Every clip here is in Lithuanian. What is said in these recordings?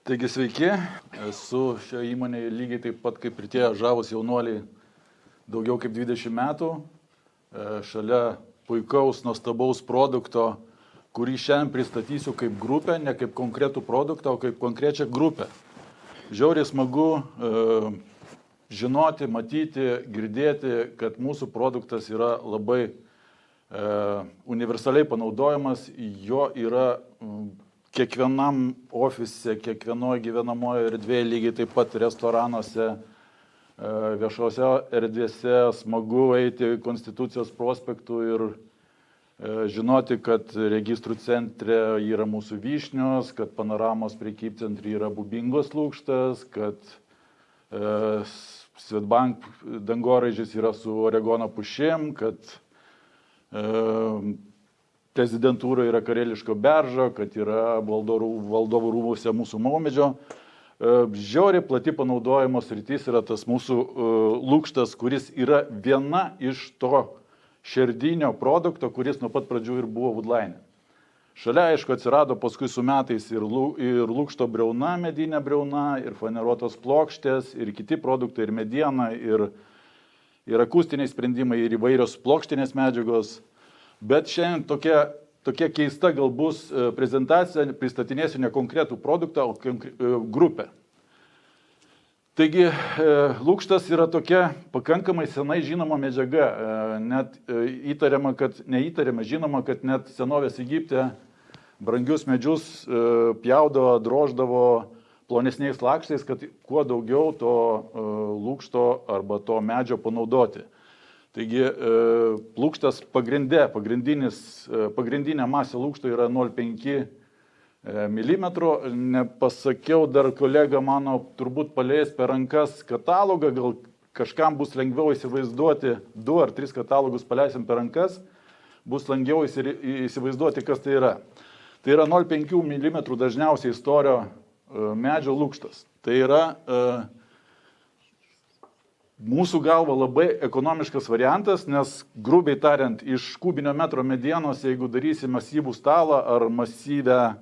Taigi sveiki, esu šioje įmonėje lygiai taip pat kaip ir tie žavūs jaunuoliai daugiau kaip 20 metų, šalia puikaus, nuostabaus produkto, kurį šiandien pristatysiu kaip grupę, ne kaip konkretų produktą, o kaip konkrečią grupę. Žiauriai smagu žinoti, matyti, girdėti, kad mūsų produktas yra labai universaliai panaudojamas, jo yra kiekvienam ofise, kiekvienoje gyvenamoje erdvėje, lygiai taip pat restoranuose, viešose erdvėse, smagu eiti Konstitucijos prospektu ir žinoti, kad registrų centre yra mūsų vyšnios, kad Panoramos prekybcentre yra Bubingos lukštas, kad Swedbank dangoraižis yra su Oregono pušim, kad prezidentūra yra Kareliško beržo, kad yra valdovų rūmuose mūsų maumedžio. Žiauriai plati panaudojimo sritis yra tas mūsų lukštas, kuris yra viena iš to šerdinio produkto, kuris nuo pat pradžių ir buvo Woodline. Šalia, aišku, atsirado paskui su metais ir lukšto briauna, medinė briauna, ir faneruotos plokštės, ir kiti produktai, ir mediena, ir akustiniai sprendimai, ir įvairios plokštinės medžiagos. Bet šiandien tokia keista gal bus prezentacija, pristatinėsiu ne konkretų produktą, o grupę. Taigi, lukštas yra tokia pakankamai senai žinoma medžiaga, net žinoma, kad net senovės Egipte brangius medžius pjaudavo, droždavo plonesniais lakštais, kad kuo daugiau to lukšto arba to medžio panaudoti. Taigi, lukštas pagrindinė masė lukšto yra 0,5 mm. Nepasakiau dar kolega mano, turbūt paleis per rankas katalogą, gal kažkam bus lengviau įsivaizduoti, 2 ar 3 katalogus paleisim per rankas, bus lengviau įsivaizduoti, kas tai yra. Tai yra 0,5 mm dažniausiai storio medžio lukštas. Tai yra mūsų galva labai ekonomiškas variantas, nes grubiai tariant, iš kubinio metro medienos, jeigu darysi masyvų stalą ar masyvę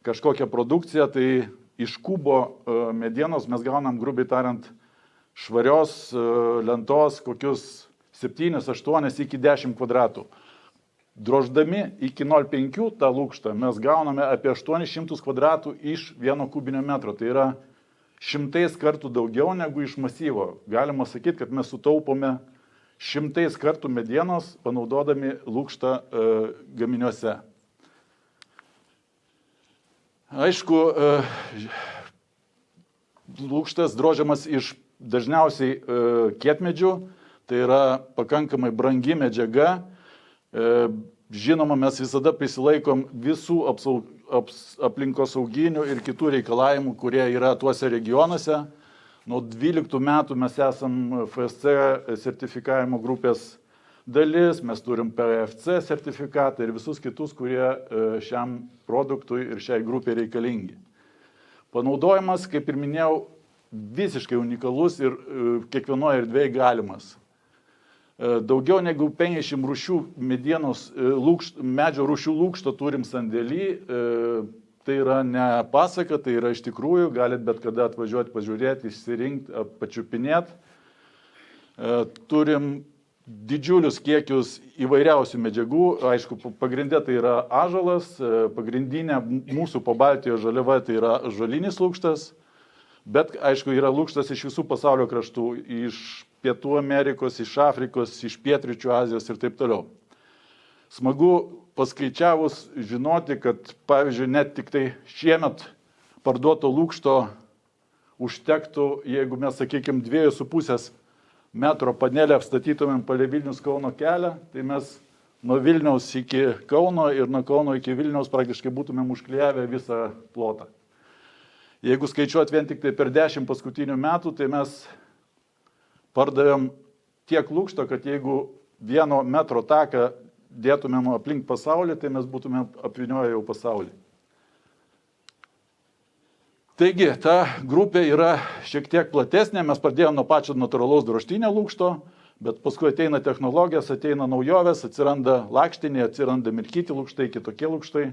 kažkokią produkciją, tai iš kubo medienos mes gaunam grubiai tariant švarios lentos kokius 7, 8 iki 10 kvadratų. Droždami iki 0,5 tą lukštą mes gauname apie 800 kvadratų iš 1 kubinio metro. Tai yra 100 kartų daugiau negu iš masyvo. Galima sakyti, kad mes sutaupome 100 kartų medienos, panaudodami lukštą gaminiuose. Aišku, lukštas drožiamas iš dažniausiai kietmedžių, tai yra pakankamai brangi medžiaga. Žinoma, mes visada prisilaikom visų aplinkosauginių ir kitų reikalavimų, kurie yra tuose regionuose. Nuo 12 metų mes esam FSC sertifikavimo grupės dalis, mes turim PFC sertifikatą ir visus kitus, kurie šiam produktui ir šiai grupiai reikalingi. Panaudojimas, kaip ir minėjau, visiškai unikalus ir kiekvienoje erdvėje galimas. Daugiau negu 50 rūšių medžio rūšių lukšto turim sandėly, tai yra ne pasaka, tai yra iš tikrųjų, galit bet kada atvažiuoti, pažiūrėti, išsirinkti, pačiupinėti. Turim didžiulius kiekius įvairiausių medžiagų, aišku, pagrindė tai yra ąžuolas, pagrindinė mūsų Pabaltijo žaliava tai yra ąžuolinis lukštas, bet aišku yra lukštas iš visų pasaulio kraštų, iš Pietų Amerikos, iš Afrikos, iš Pietryčių Azijos ir taip toliau. Smagu paskaičiavus žinoti, kad pavyzdžiui net tik tai šiemet parduoto lukšto užtektų, jeigu mes, sakykime, 2,5 metro panelę apstatytumėm palei Vilnius Kauno kelią, tai mes nuo Vilniaus iki Kauno ir nuo Kauno iki Vilniaus praktiškai būtumėm užklijavę visą plotą. Jeigu skaičiuot vien tik tai per 10 paskutinių metų, tai mes pardavėm tiek lukšto, kad jeigu 1 metro taką dėtumėm aplink pasaulį, tai mes būtumėm apvynioję jau pasaulį. Taigi, ta grupė yra šiek tiek platesnė, mes pradėjome nuo pačio natūralaus drožtinio lukšto, bet paskui ateina technologijos, ateina naujovės, atsiranda lakštiniai, atsiranda mirkyti lukštai, kitokie lukštai.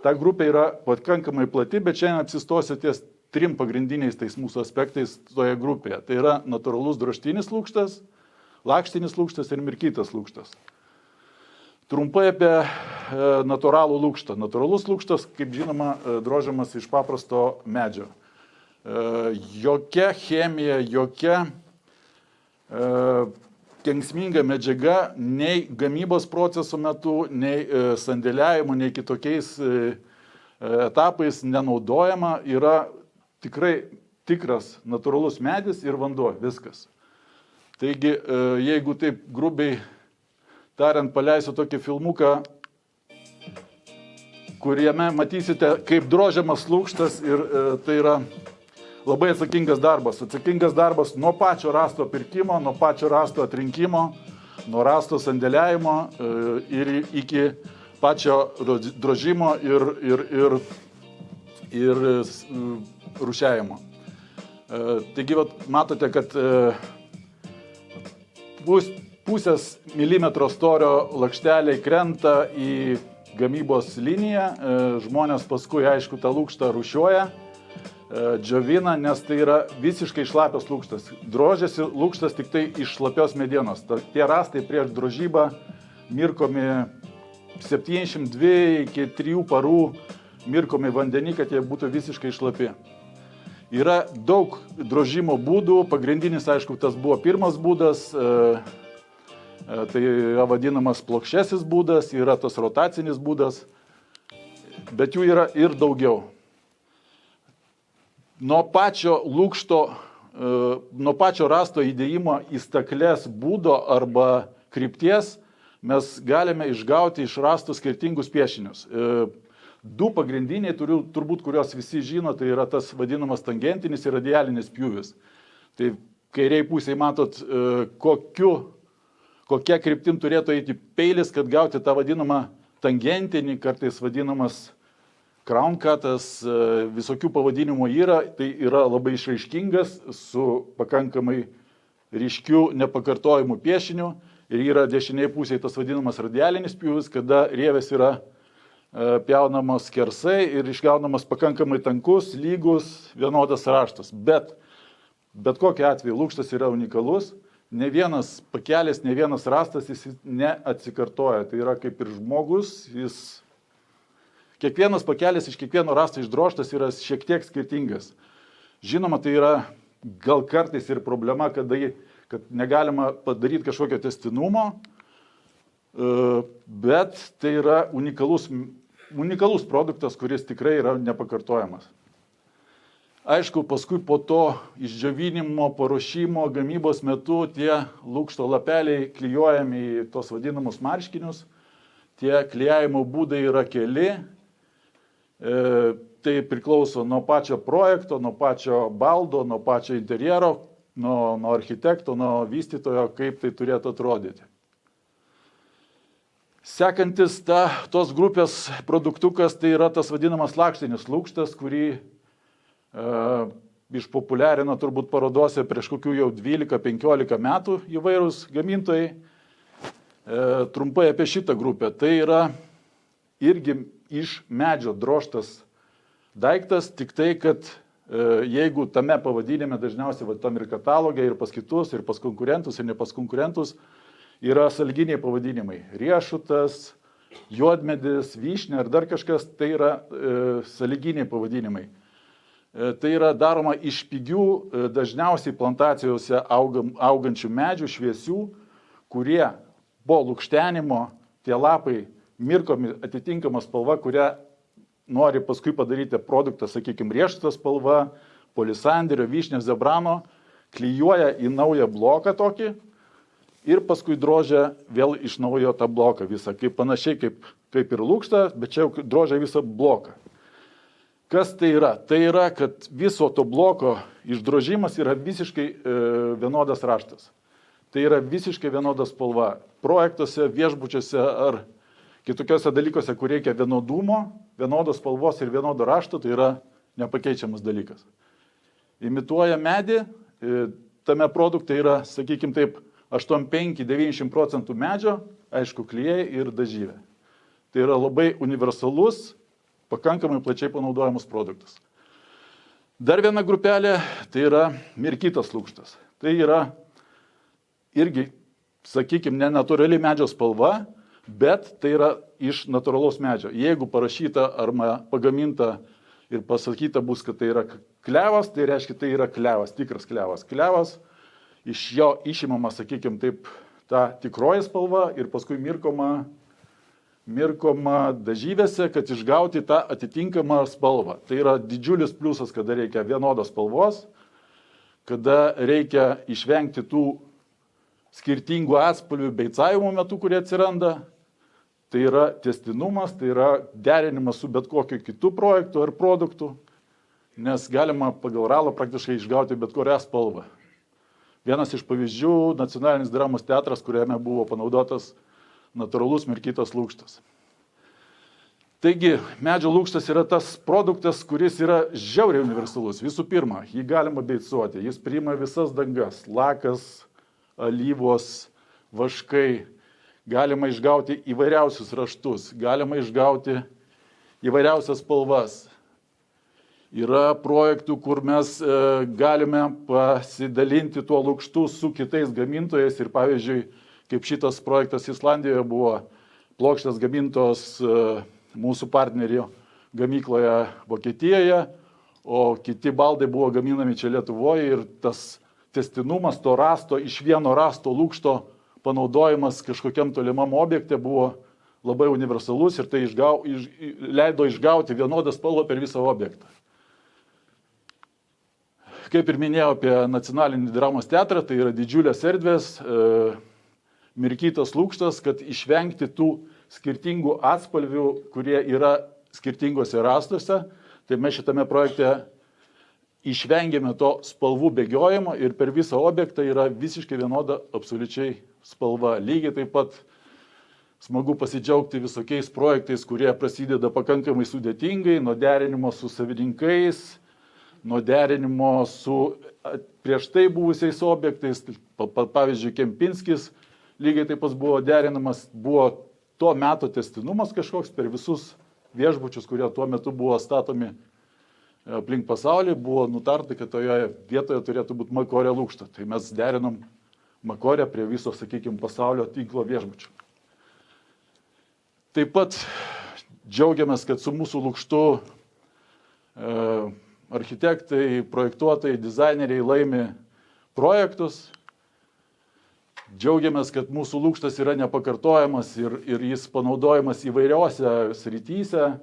ta grupė yra pakankamai plati, bet šiandien apsistosiu ties 3 pagrindiniais tais mūsų aspektais toje grupėje. Tai yra natūralus drožtinis lukštas, lakštinis lukštas ir mirkytas lukštas. Trumpai apie natūralų lukštą. Natūralus lukštas, kaip žinoma, drožiamas iš paprasto medžio. Jokia chemija, jokia kenksminga medžiaga nei gamybos proceso metu, nei sandėliavimo, nei kitokiais etapais nenaudojama, yra tikrai tikras natūralus medis ir vanduo, viskas. Taigi, jeigu taip grubiai tariant, paleisiu tokį filmuką, kuriame matysite, kaip drožiamas lukštas ir tai yra labai atsakingas darbas. Atsakingas darbas nuo pačio rąsto pirkimo, nuo pačio rąsto atrinkimo, nuo rąsto sandėliavimo ir iki pačio drožimo ir rūšiavimo. Taigi, matote, kad pusės milimetro storio lakšteliai krenta į gamybos liniją, žmonės paskui, aišku, tą lukštą rūšiuoja, džiovina, nes tai yra visiškai šlapios lukštas. Drožiasi lukštas tik tai iš šlapios medienos. Tie rąstai prieš drožybą mirkomi 72 iki 3 parų mirkomi vandenį, kad jie būtų visiškai šlapi. Yra daug drožimo būdų, pagrindinis, aišku, tas buvo pirmas būdas, tai yra vadinamas plokščiasis būdas, yra tas rotacinis būdas, bet jų yra ir daugiau. Nuo pačio lukšto, nuo pačio rąsto įdėjimo į stakles būdo arba krypties mes galime išgauti iš rąstų skirtingus piešinius. 2 pagrindiniai, turbūt kurios visi žino, tai yra tas vadinamas tangentinis ir radialinis pjūvis. Tai kairiai pusėje matot, kokia kryptim turėtų eiti peilis, kad gauti tą vadinamą tangentinį, kartais vadinamas crown cutas, visokių pavadinimų yra, tai yra labai išraiškingas, su pakankamai ryškiu nepakartojimu piešiniu ir yra dešinėje pusėje tas vadinamas radialinis pjūvis, kada rievės yra pjaunamos skersai ir išgaunamas pakankamai tankus, lygus, vienodas raštas. Bet kokiu atveju lukštas yra unikalus, ne vienas pakelis, ne vienas rastas jis neatsikartoja. Tai yra kaip ir žmogus, kiekvienas pakelis iš kiekvieno rasto išdrožtas yra šiek tiek skirtingas. Žinoma, tai yra gal kartais ir problema, kad negalima padaryti kažkokio tęstinumo, bet tai yra unikalus produktas, kuris tikrai yra nepakartojamas. Aišku, paskui po to išdžiovinimo, paruošimo, gamybos metu tie lukšto lapeliai klijuojami į tos vadinamus marškinius. Tie klijavimo būdai yra keli. Tai priklauso nuo pačio projekto, nuo pačio baldo, nuo pačio interjero, nuo architekto, nuo vystytojo, kaip tai turėtų atrodyti. Sekantis tos grupės produktukas tai yra tas vadinamas lakštinis lukštas, kurį išpopuliarino turbūt parodose prieš kokių jau 12-15 metų įvairūs gamintojai. Trumpai apie šitą grupę. Tai yra irgi iš medžio drožtas daiktas, tik tai, kad jeigu tame pavadinime dažniausiai tam ir katalogė, ir pas kitus, ir pas konkurentus, ir ne pas konkurentus, yra sąlyginiai pavadinimai. Riešutas, juodmedis, vyšnė ar dar kažkas, tai yra sąlyginiai pavadinimai. Tai yra daroma iš pigių, dažniausiai plantacijose augančių medžių, šviesių, kurie po lukštenimo tie lapai mirkomi atitinkama spalva, kurią nori paskui padaryti produktą, sakykime, riešuto spalva, polisanderio, vyšnės, zebrano, klijuoja į naują bloką tokį ir paskui drožia vėl iš naujo tą bloką visą, panašiai kaip ir lukštą, bet čia jau drožia visą bloką. Kas tai yra? Tai yra, kad viso to bloko išdrožimas yra visiškai vienodas raštas. Tai yra visiškai vienodas spalva. Projektuose, viešbučiuose ar kitokiuose dalykuose, kur reikia vienodumo, vienodos spalvos ir vienodo rašto, tai yra nepakeičiamas dalykas. Imituoja medį, tame produkte yra, sakykime taip, 85-90% medžio, aišku, klijai ir dažyvė. Tai yra labai universalus, pakankamai plačiai panaudojamus produktus. Dar viena grupelė tai yra mirkytas lukštas. Tai yra irgi, sakykime, ne natūrali medžio spalva, bet tai yra iš natūralaus medžio. Jeigu parašyta arba pagaminta ir pasakyta bus, kad tai yra klevas, tai reiškia, tai yra klevas, tikras klevas. Klevas, iš jo išimama, sakykime, taip, ta tikroji spalva ir paskui mirkoma dažyvėse, kad išgauti tą atitinkamą spalvą. Tai yra didžiulis pliusas, kada reikia vienodos spalvos, kada reikia išvengti tų skirtingų atspalvių beicavimo metu, kurie atsiranda. Tai yra tęstinumas, tai yra derinimas su bet kokiu kitu projektu ar produktu, nes galima pagal RALą praktiškai išgauti bet kurią spalvą. Vienas iš pavyzdžių – Nacionalinis dramos teatras, kuriame buvo panaudotas natūralus mirkytas lukštas. Taigi, medžio lukštas yra tas produktas, kuris yra žiauriai universalus. Visų pirma, jį galima beicuoti, jis priima visas dangas, lakas, alyvos, vaškai, galima išgauti įvairiausius raštus, galima išgauti įvairiausias spalvas. Yra projektų, kur mes galime pasidalinti tuo lukštu su kitais gamintojais ir pavyzdžiui, kaip šitas projektas Islandijoje buvo plokštės gamintos mūsų partnerių gamykloje Vokietijoje, o kiti baldai buvo gaminami čia Lietuvoje ir tas tęstinumas to rasto, iš vieno rasto lukšto panaudojimas kažkokiam tolimam objekte buvo labai universalus ir tai leido išgauti vienodą spalvą per visą objektą. Kaip ir minėjau apie Nacionalinį dramos teatrą, tai yra didžiulės erdvės, mirkytas lukštas, kad išvengti tų skirtingų atspalvių, kurie yra skirtingose rastuose. Tai mes šitame projekte išvengėme to spalvų bėgiojimo ir per visą objektą yra visiškai vienoda absoliučiai spalva. Lygiai taip pat smagu pasidžiaugti visokiais projektais, kurie prasideda pakankamai sudėtingai, nuo derinimo su savininkais, nuo derinimo su prieš tai buvusiais objektais. Pavyzdžiui, Kempinskis lygiai taip pat buvo derinamas, buvo to meto tęstinumas kažkoks per visus viešbučius, kurie tuo metu buvo statomi aplink pasaulį, buvo nutarta, kad toje vietoje turėtų būti Makorė lukšta. Tai mes derinom Makorę prie viso, sakykime, pasaulio tinklo viešbučių. Taip pat džiaugiamės, kad su mūsų lukštu architektai, projektuotojai, dizaineriai laimi projektus. Džiaugiamės, kad mūsų lukštas yra nepakartojamas ir jis panaudojamas įvairiose srityse.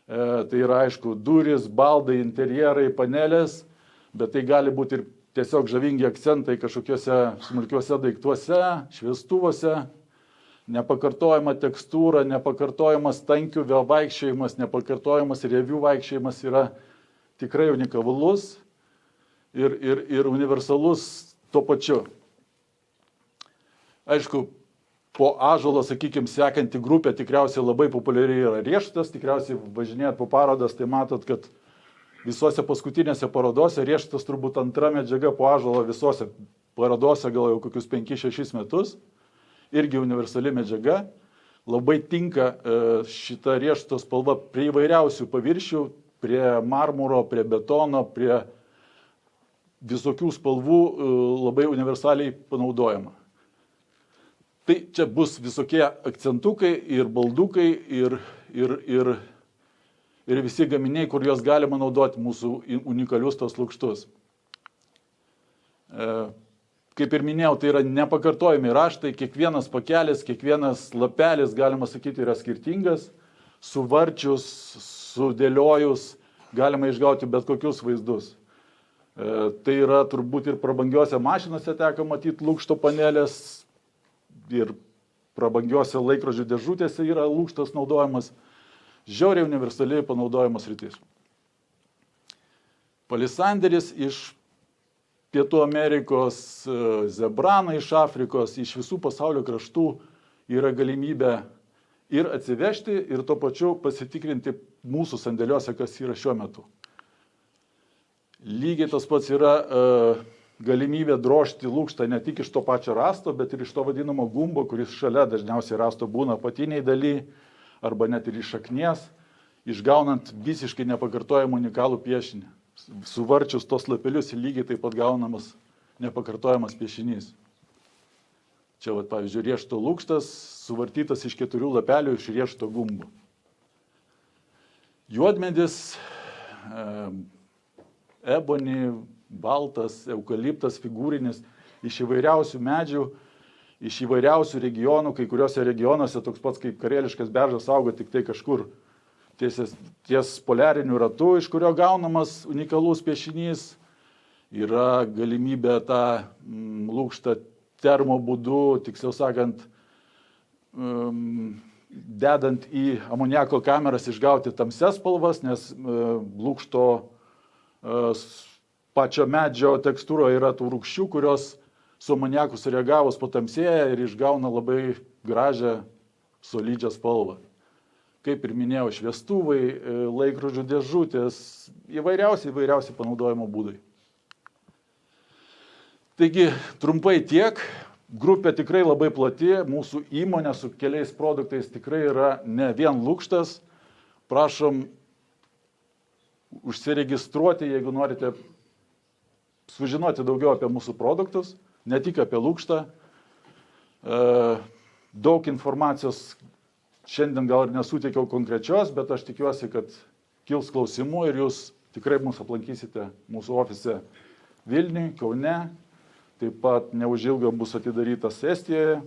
Tai yra, aišku, durys, baldai, interjerai, panelės, bet tai gali būti ir tiesiog žavingi akcentai kažkokiuose smulkiuose daiktuose, šviestuvuose. Nepakartojama tekstūra, nepakartojamas tankių vėl vaikščiojimas, nepakartojamas rievių vaikščiojimas yra tikrai unikalus ir universalus tuo pačiu. Aišku, po ąžuolo, sakykime, sekanti grupė tikriausiai labai populiari yra riešutas, tikriausiai važinėjat po parodas, tai matot, kad visose paskutinėse parodose riešutas turbūt antra medžiaga po ąžuolo visose parodose gal jau kokius 5-6 metus, irgi universali medžiaga, labai tinka šita riešuto spalva prie įvairiausių paviršių, prie marmuro, prie betono, prie visokių spalvų labai universaliai panaudojama. Tai čia bus visokie akcentukai ir baldukai ir visi gaminiai, kur juos galima naudoti mūsų unikalius tos lukštus. Kaip ir minėjau, tai yra nepakartojami raštai, kiekvienas pakelis, kiekvienas lapelis, galima sakyti, yra skirtingas, suvarčius, sudėliojus, galima išgauti bet kokius vaizdus. Tai yra turbūt ir prabangiuose mašinose teko matyti lukšto panelės, ir prabangiuose laikrodžių dėžutėse yra lukštas naudojamas, žiauriai universaliai panaudojamas sritis. Palisanderis iš Pietų Amerikos, zebrana iš Afrikos, iš visų pasaulio kraštų yra galimybė ir atsivežti, ir tuo pačiu pasitikrinti mūsų sandėliuose, kas yra šiuo metu. Lygiai tas pats yra galimybė drožti lukštą ne tik iš to pačio rasto, bet ir iš to vadinamo gumbo, kuris šalia dažniausiai rasto būna apatiniai daly, arba net ir iš šaknies. išgaunant visiškai nepakartojamą unikalų piešinį. Suvarčius tos lapelius lygiai taip pat gaunamas nepakartojamas piešinys. Čia, pavyzdžiui, riešuto lukštas suvartytas iš 4 lapelių iš riešuto gumbo. Juodmedis, eboni, baltas, eukaliptas, figūrinis, iš įvairiausių medžių, iš įvairiausių regionų, kai kuriuose regionuose toks pats kaip kareliškas beržas auga tik tai kažkur ties poliariniu ratu, iš kurio gaunamas unikalus piešinys. Yra galimybė tą lukštą termo būdu, tiksliau sakant, dedant į amoniako kameras išgauti tamsias spalvas, nes lukšto pačio medžio tekstūroje yra tų rūgščių, kurios su amoniaku sureagavus patamsėja ir išgauna labai gražią, solidžią spalvą. Kaip ir minėjau, šviestuvai, laikrodžių dėžutės, įvairiausi panaudojimo būdai. Taigi, trumpai tiek. Grupė tikrai labai plati, mūsų įmonė su keliais produktais tikrai yra ne vien lukštas. Prašom užsiregistruoti, jeigu norite sužinoti daugiau apie mūsų produktus, ne tik apie lukštą. Daug informacijos šiandien gal ir nesuteikiau konkrečios, bet aš tikiuosi, kad kils klausimų ir jūs tikrai mūsų aplankysite mūsų ofise Vilniuje, Kaune. Taip pat neužilgo bus atidarytas Estijoje.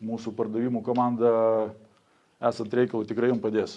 Mūsų pardavimų komanda esant reikalui tikrai jums padės.